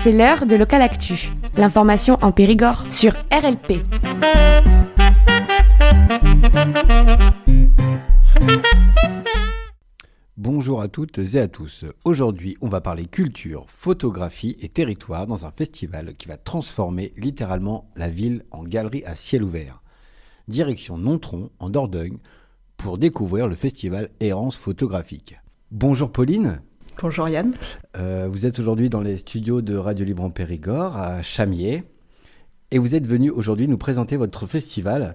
C'est l'heure de Local Actu, l'information en Périgord sur RLP. Bonjour à toutes et à tous. Aujourd'hui, on va parler culture, photographie et territoire dans un festival qui va transformer littéralement la ville en galerie à ciel ouvert. Direction Nontron, en Dordogne, pour découvrir le festival Errance photographique. Bonjour Pauline. Bonjour Yann. Vous êtes aujourd'hui dans les studios de Radio Libre en Périgord, à Chamiers. Et vous êtes venu aujourd'hui nous présenter votre festival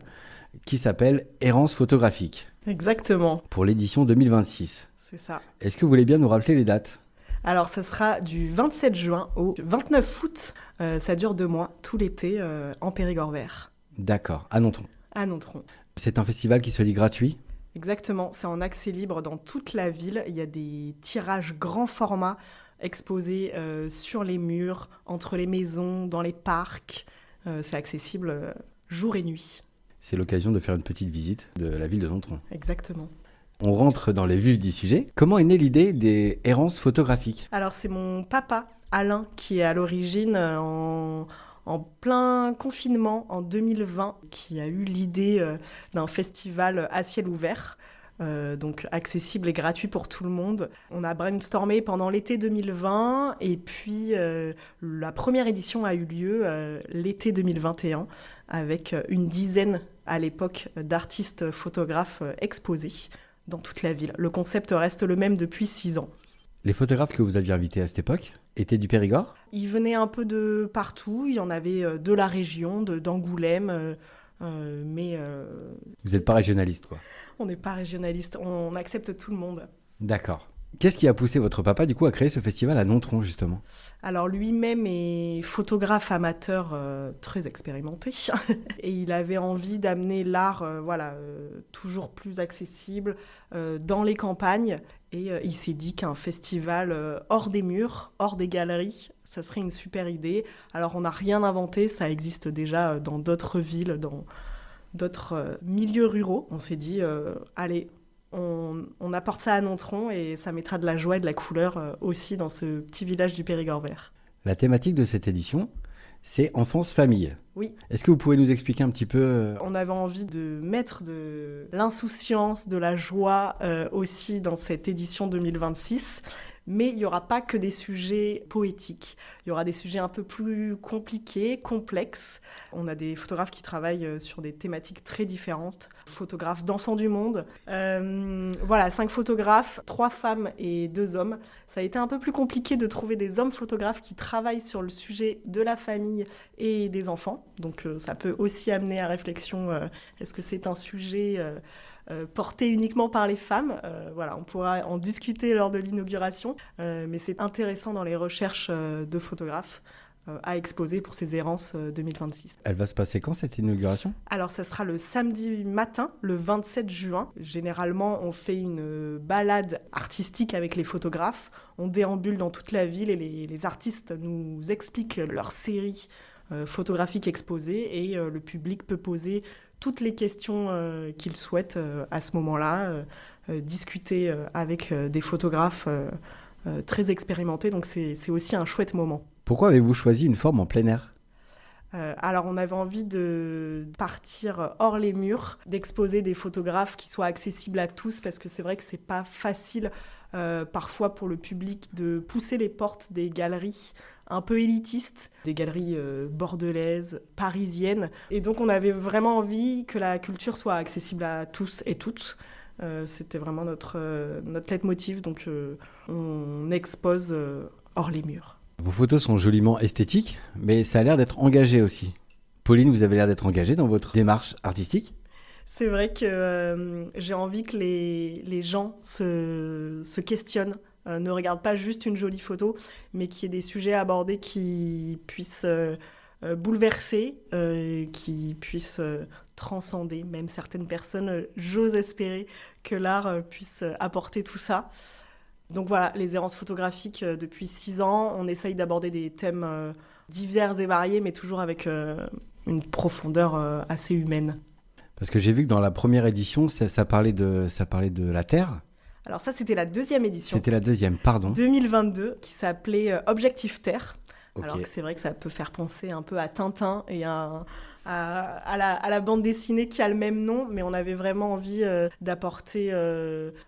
qui s'appelle Errance photographique. Exactement. Pour l'édition 2026. C'est ça. Est-ce que vous voulez bien nous rappeler les dates ? Alors, ça sera du 27 juin au 29 août. Ça dure 2 mois, tout l'été, en Périgord vert. D'accord, à Nontron. À Nontron. C'est un festival qui se lit gratuit ? Exactement, c'est en accès libre dans toute la ville. Il y a des tirages grand format exposés sur les murs, entre les maisons, dans les parcs. C'est accessible jour et nuit. C'est l'occasion de faire une petite visite de la ville de Nontron. Exactement. On rentre dans les vifs du sujet. Comment est née l'idée des errances photographiques ? Alors, c'est mon papa, Alain, qui est à l'origine en plein confinement en 2020, qui a eu l'idée d'un festival à ciel ouvert, donc accessible et gratuit pour tout le monde. On a brainstormé pendant l'été 2020 et puis la première édition a eu lieu l'été 2021 avec une dizaine à l'époque d'artistes photographes exposés dans toute la ville. Le concept reste le même depuis 6 ans. Les photographes que vous aviez invités à cette époque étaient du Périgord ? Ils venaient un peu de partout. Il y en avait de la région, d'Angoulême, mais... Vous n'êtes pas régionaliste, quoi. On n'est pas régionaliste, on accepte tout le monde. D'accord. Qu'est-ce qui a poussé votre papa, du coup, à créer ce festival à Nontron, justement ? Alors, lui-même est photographe amateur très expérimenté. Et il avait envie d'amener l'art toujours plus accessible dans les campagnes. Et il s'est dit qu'un festival hors des murs, hors des galeries, ça serait une super idée. Alors, on n'a rien inventé, ça existe déjà dans d'autres villes, dans d'autres milieux ruraux. On s'est dit, allez, on apporte ça à Nontron et ça mettra de la joie et de la couleur aussi dans ce petit village du Périgord vert. La thématique de cette édition, c'est enfance-famille. Oui. Est-ce que vous pouvez nous expliquer un petit peu On avait envie de mettre de l'insouciance, de la joie aussi dans cette édition 2026. Mais il n'y aura pas que des sujets poétiques. Il y aura des sujets un peu plus compliqués, complexes. On a des photographes qui travaillent sur des thématiques très différentes. Photographes d'enfants du monde. 5 photographes, 3 femmes et 2 hommes. Ça a été un peu plus compliqué de trouver des hommes photographes qui travaillent sur le sujet de la famille et des enfants. Donc ça peut aussi amener à réflexion, est-ce que c'est un sujet... porté uniquement par les femmes. On pourra en discuter lors de l'inauguration, mais c'est intéressant dans les recherches de photographes à exposer pour ces errances 2026. Elle va se passer quand, cette inauguration ? Alors, ça sera le samedi matin, le 27 juin. Généralement, on fait une balade artistique avec les photographes. On déambule dans toute la ville et les artistes nous expliquent leur série photographique exposée et le public peut poser toutes les questions qu'ils souhaitent à ce moment-là, discuter avec des photographes très expérimentés. Donc c'est aussi un chouette moment. Pourquoi avez-vous choisi une forme en plein air ? Alors on avait envie de partir hors les murs, d'exposer des photographes qui soient accessibles à tous, parce que c'est vrai que c'est pas facile parfois pour le public de pousser les portes des galeries un peu élitistes, des galeries bordelaises, parisiennes. Et donc on avait vraiment envie que la culture soit accessible à tous et toutes. C'était vraiment notre leitmotiv, donc on expose hors les murs. Vos photos sont joliment esthétiques, mais ça a l'air d'être engagé aussi. Pauline, vous avez l'air d'être engagée dans votre démarche artistique ? C'est vrai que j'ai envie que les gens se questionnent, ne regardent pas juste une jolie photo, mais qu'il y ait des sujets abordés qui puissent bouleverser, qui puissent transcender. Même certaines personnes, j'ose espérer que l'art puisse apporter tout ça. Donc voilà, les errances photographiques, depuis 6 ans, on essaye d'aborder des thèmes divers et variés, mais toujours avec une profondeur assez humaine. Parce que j'ai vu que dans la première édition, ça parlait de la Terre. Alors ça, c'était la deuxième édition. C'était la deuxième, pardon. 2022, qui s'appelait Objectif Terre. Ok. Alors que c'est vrai que ça peut faire penser un peu à Tintin et à la bande dessinée qui a le même nom, mais on avait vraiment envie d'apporter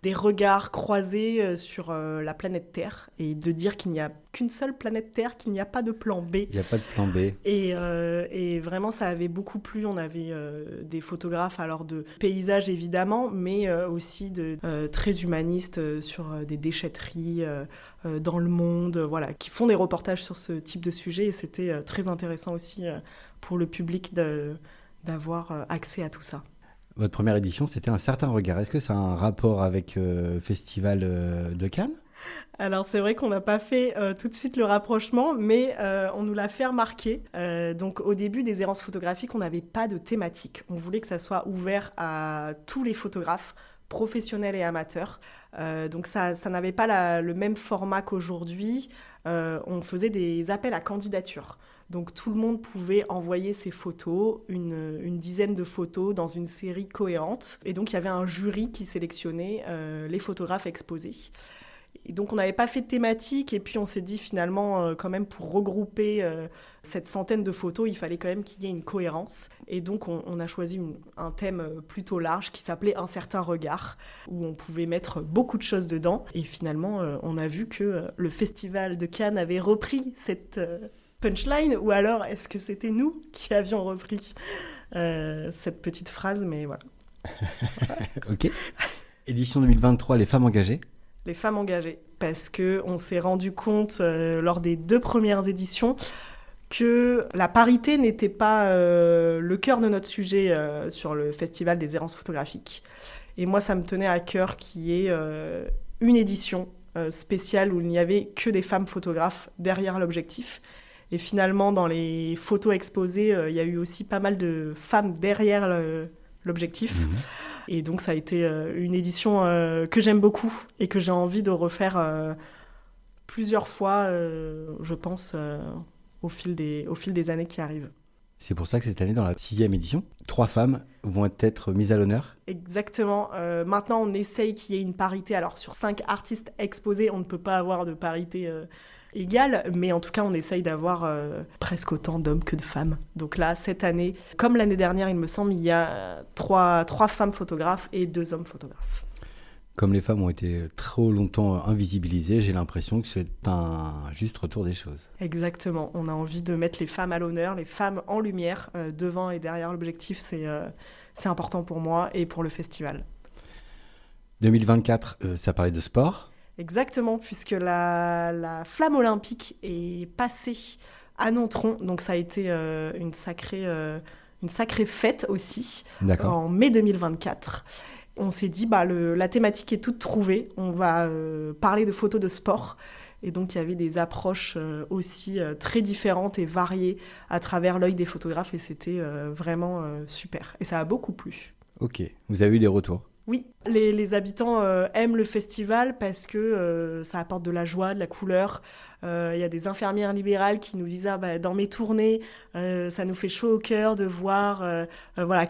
des regards croisés sur la planète Terre et de dire qu'il n'y a qu'une seule planète Terre, qu'il n'y a pas de plan B. Il n'y a pas de plan B. Et vraiment, ça avait beaucoup plu. On avait des photographes alors de paysages évidemment, mais aussi très humanistes sur des déchetteries dans le monde, voilà, qui font des reportages sur ce type de sujet. Et c'était très intéressant aussi pour le public d'avoir accès à tout ça. Votre première édition, c'était Un certain regard. Est-ce que ça a un rapport avec le Festival de Cannes ? Alors c'est vrai qu'on n'a pas fait tout de suite le rapprochement, mais on nous l'a fait remarquer. Donc au début des errances photographiques, on n'avait pas de thématique. On voulait que ça soit ouvert à tous les photographes, professionnels et amateurs. Donc ça n'avait pas le même format qu'aujourd'hui. On faisait des appels à candidature. Donc tout le monde pouvait envoyer ses photos, une dizaine de photos dans une série cohérente. Et donc il y avait un jury qui sélectionnait les photographes exposés. Et donc on n'avait pas fait de thématique et puis on s'est dit finalement quand même pour regrouper cette centaine de photos, il fallait quand même qu'il y ait une cohérence. Et donc on a choisi un thème plutôt large qui s'appelait Un certain regard, où on pouvait mettre beaucoup de choses dedans. Et finalement on a vu que le Festival de Cannes avait repris cette punchline, ou alors est-ce que c'était nous qui avions repris cette petite phrase, mais voilà. Ok. Édition 2023, les femmes engagées. Les femmes engagées, parce qu'on s'est rendu compte lors des 2 premières éditions que la parité n'était pas le cœur de notre sujet sur le Festival des errances photographiques. Et moi, ça me tenait à cœur qu'il y ait une édition spéciale où il n'y avait que des femmes photographes derrière l'objectif. Et finalement, dans les photos exposées, il y a eu aussi pas mal de femmes derrière l'objectif. Mmh. Et donc, ça a été une édition que j'aime beaucoup et que j'ai envie de refaire plusieurs fois, je pense, au fil des années qui arrivent. C'est pour ça que cette année, dans la 6e édition, 3 femmes vont être mises à l'honneur. Exactement. Maintenant, on essaye qu'il y ait une parité. Alors, sur 5 artistes exposés, on ne peut pas avoir de parité égale, mais en tout cas, on essaye d'avoir presque autant d'hommes que de femmes. Donc là, cette année, comme l'année dernière, il me semble, il y a 3 femmes photographes et 2 hommes photographes. Comme les femmes ont été trop longtemps invisibilisées, j'ai l'impression que c'est un juste retour des choses. Exactement. On a envie de mettre les femmes à l'honneur, les femmes en lumière, devant et derrière l'objectif. C'est important pour moi et pour le festival. 2024, ça parlait de sport. Exactement, puisque la flamme olympique est passée à Nontron. Donc ça a été une sacrée fête aussi. D'accord. En mai 2024. On s'est dit, la thématique est toute trouvée. On va parler de photos de sport. Et donc, il y avait des approches aussi très différentes et variées à travers l'œil des photographes. Et c'était vraiment super. Et ça a beaucoup plu. Ok. Vous avez eu des retours ? Oui, les habitants aiment le festival parce que ça apporte de la joie, de la couleur. Il y a des infirmières libérales qui nous disent dans mes tournées, ça nous fait chaud au cœur de voir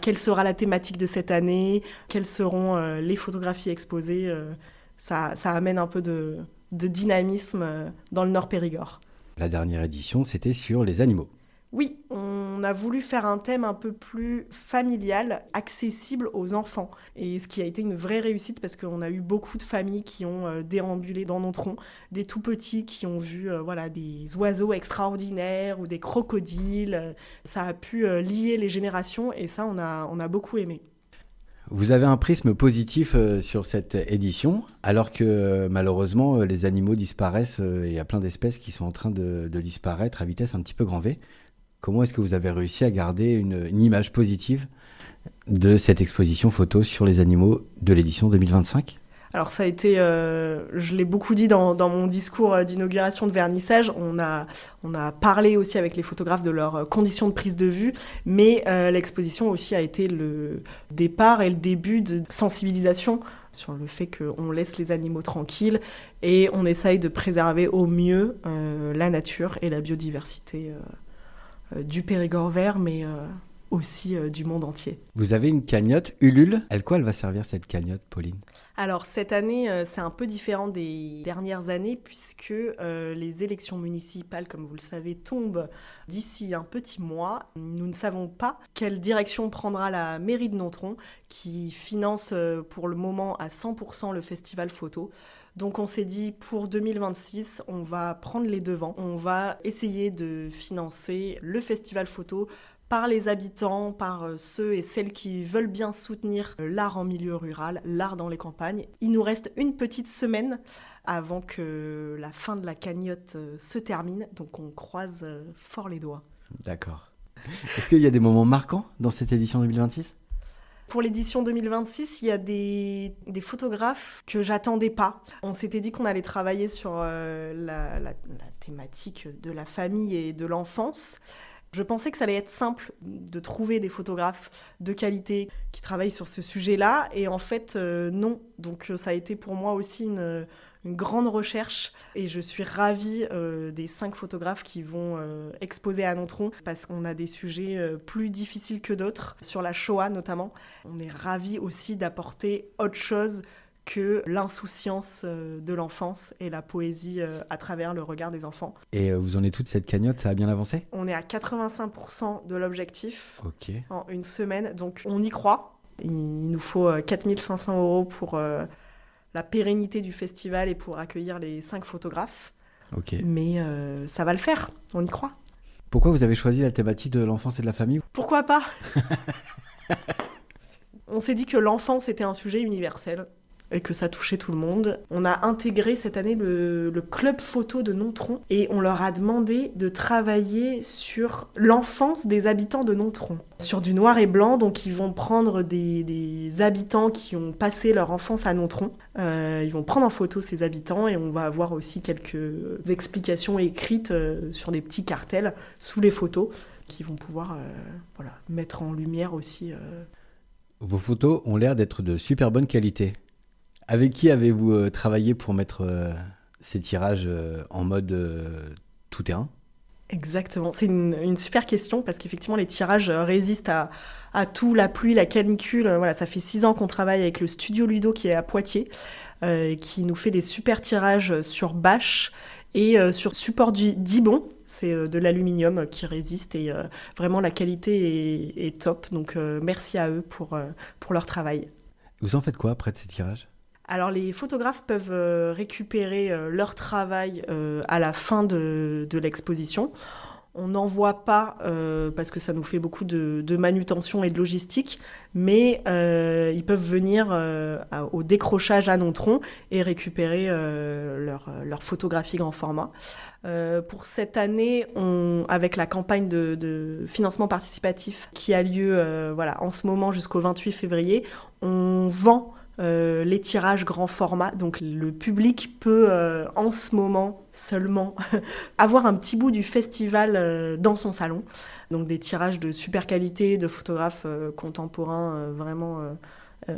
quelle sera la thématique de cette année, quelles seront les photographies exposées. Ça amène un peu de dynamisme dans le Nord Périgord. La dernière édition, c'était sur les animaux. Oui, on a voulu faire un thème un peu plus familial, accessible aux enfants. Et ce qui a été une vraie réussite parce qu'on a eu beaucoup de familles qui ont déambulé dans Nontron, des tout petits qui ont vu des oiseaux extraordinaires ou des crocodiles. Ça a pu lier les générations et ça, on a beaucoup aimé. Vous avez un prisme positif sur cette édition, alors que malheureusement, les animaux disparaissent. Il y a plein d'espèces qui sont en train de disparaître à vitesse un petit peu grand V. Comment est-ce que vous avez réussi à garder une image positive de cette exposition photo sur les animaux de l'édition 2025 ? Alors ça a été, je l'ai beaucoup dit dans mon discours d'inauguration de vernissage, on a parlé aussi avec les photographes de leurs conditions de prise de vue, mais l'exposition aussi a été le départ et le début de sensibilisation sur le fait qu'on laisse les animaux tranquilles et on essaye de préserver au mieux la nature et la biodiversité du Périgord vert, mais aussi du monde entier. Vous avez une cagnotte Ulule. À quoi elle va servir cette cagnotte, Pauline ? Alors cette année, c'est un peu différent des dernières années puisque les élections municipales, comme vous le savez, tombent d'ici un petit mois. Nous ne savons pas quelle direction prendra la mairie de Nontron qui finance pour le moment à 100% le festival photo. Donc on s'est dit pour 2026, on va prendre les devants. On va essayer de financer le festival photo par les habitants, par ceux et celles qui veulent bien soutenir l'art en milieu rural, l'art dans les campagnes. Il nous reste une petite semaine avant que la fin de la cagnotte se termine, donc on croise fort les doigts. D'accord. Est-ce qu'il y a des moments marquants dans cette édition 2026 ? Pour l'édition 2026, il y a des photographes que j'attendais pas. On s'était dit qu'on allait travailler sur la thématique de la famille et de l'enfance. Je pensais que ça allait être simple de trouver des photographes de qualité qui travaillent sur ce sujet-là. Et en fait, non. Donc ça a été pour moi aussi une grande recherche. Et je suis ravie des 5 photographes qui vont exposer à Nontron parce qu'on a des sujets plus difficiles que d'autres, sur la Shoah notamment. On est ravis aussi d'apporter autre chose que l'insouciance de l'enfance et la poésie à travers le regard des enfants. Et vous en êtes toute cette cagnotte, ça a bien avancé ? On est à 85% de l'objectif en une semaine, donc on y croit. Il nous faut 4 500 € pour la pérennité du festival et pour accueillir les 5 photographes. Mais ça va le faire, on y croit. Pourquoi vous avez choisi la thématique de l'enfance et de la famille ? Pourquoi pas ? On s'est dit que l'enfance était un sujet universel et que ça touchait tout le monde. On a intégré cette année le club photo de Nontron et on leur a demandé de travailler sur l'enfance des habitants de Nontron. Sur du noir et blanc, donc ils vont prendre des habitants qui ont passé leur enfance à Nontron. Ils vont prendre en photo ces habitants et on va avoir aussi quelques explications écrites sur des petits cartels sous les photos qui vont pouvoir mettre en lumière aussi. Vos photos ont l'air d'être de super bonne qualité. Avec qui avez-vous travaillé pour mettre ces tirages en mode tout terrain ? Exactement, c'est une super question parce qu'effectivement les tirages résistent à tout, la pluie, la canicule. Voilà, ça fait 6 ans qu'on travaille avec le studio Ludo qui est à Poitiers, qui nous fait des super tirages sur bâche et sur support d'Ibon. C'est de l'aluminium qui résiste et vraiment la qualité est top. Donc merci à eux pour leur travail. Vous en faites quoi après de ces tirages ? Alors les photographes peuvent récupérer leur travail à la fin de l'exposition. On n'envoie pas parce que ça nous fait beaucoup de manutention et de logistique, mais ils peuvent venir au décrochage à Nontron et récupérer leur photographie grand format. Pour cette année, avec la campagne de financement participatif qui a lieu en ce moment jusqu'au 28 février, on vend les tirages grand format. Donc le public peut en ce moment seulement avoir un petit bout du festival dans son salon. Donc des tirages de super qualité, de photographes contemporains vraiment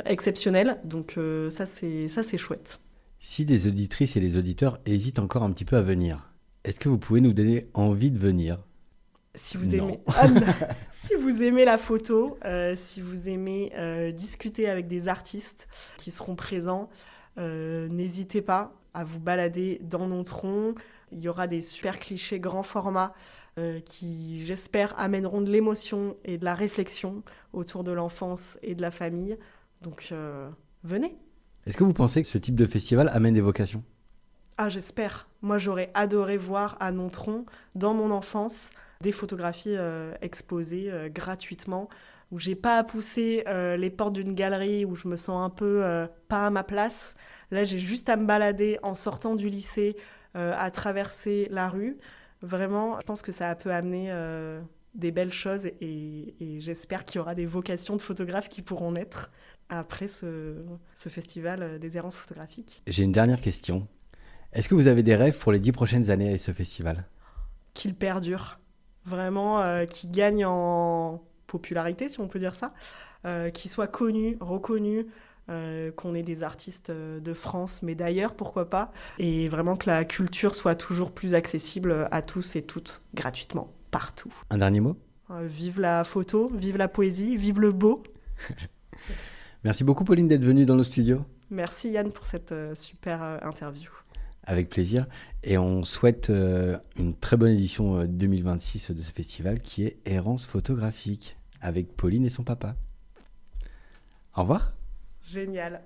exceptionnels. Donc ça c'est chouette. Si des auditrices et des auditeurs hésitent encore un petit peu à venir, est-ce que vous pouvez nous donner envie de venir ? Si vous aimez la photo, si vous aimez discuter avec des artistes qui seront présents, n'hésitez pas à vous balader dans Nontron. Il y aura des super clichés grand format qui, j'espère, amèneront de l'émotion et de la réflexion autour de l'enfance et de la famille. Donc, venez. Est-ce que vous pensez que ce type de festival amène des vocations ? Ah, j'espère. Moi, j'aurais adoré voir à Nontron, dans mon enfance, des photographies exposées gratuitement, où j'ai pas à pousser les portes d'une galerie, où je me sens un peu pas à ma place. Là, j'ai juste à me balader en sortant du lycée, à traverser la rue. Vraiment, je pense que ça peut amener des belles choses et j'espère qu'il y aura des vocations de photographes qui pourront naître après ce festival des errances photographiques. J'ai une dernière question. Est-ce que vous avez des rêves pour les 10 prochaines années avec ce festival ? Qu'il perdure. Vraiment, qu'il gagne en popularité, si on peut dire ça, qu'il soit connu, reconnu, qu'on ait des artistes de France, mais d'ailleurs, pourquoi pas, et vraiment que la culture soit toujours plus accessible à tous et toutes, gratuitement, partout. Un dernier mot ? Vive la photo, vive la poésie, vive le beau. Merci beaucoup Pauline d'être venue dans nos studios. Merci Yann pour cette super interview. Avec plaisir. Et on souhaite une très bonne édition 2026 de ce festival qui est Errance photographique avec Pauline et son papa. Au revoir. Génial.